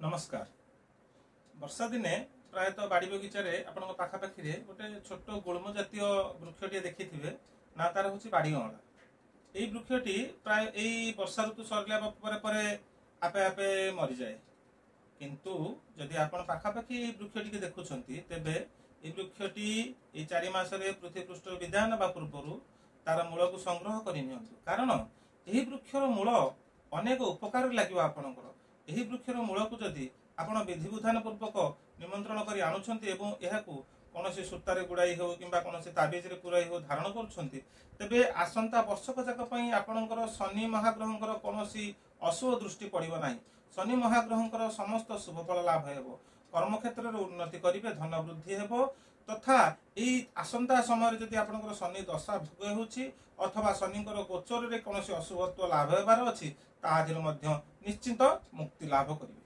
नमस्कार। वर्षा दिने प्रायतः बाड़ी बगीचार आपण पाखापाखि गोटे छोट गुल्म जातीय वृक्षटी देखिथे ना तार हूँ बाड़ी अँला। यही वृक्षटी प्राय यही वर्षा ऋतु सरला आपे आपे मरी जाए किंतु जदि आपण पाखापाखि वृक्षटी देखुंत तेबे ये वृक्षटी ये 4 मासरे पृथ्वी पृष्ठ विदाय ना पूर्व तार मूल को संग्रह करनी कारण यही वृक्षर मूल अनेक उपकार लगे आपणकर यही वृक्षर मूल को जदि आपण विधिविधान पूर्वक निमंत्रण कर आणुछंती एवं एहाकू कौनसी सूतारे गुड़ाई हो कि कौनसी ताबिज रे पुराई हो धारण करुछंती तेबे आसंता वर्षक जाक पई आपणकर शनि महाग्रहंकर कौनसी अशुभ दृष्टि पड़िबो नाही। शनि महाग्रहंकर समस्त शुभफल लाभ हेबो, कर्म क्षेत्र रे उन्नति करिवे, धन वृद्धि हेबो तथा यही आसंता समय जदि आपणकर शनि दशा भोग होउछि अथवा शनिकर गोचर रे कौनसी अशुभत्व लाभ हेबार अछि ताहादिर मध्य निश्चित मुक्ति लाभ करिवे।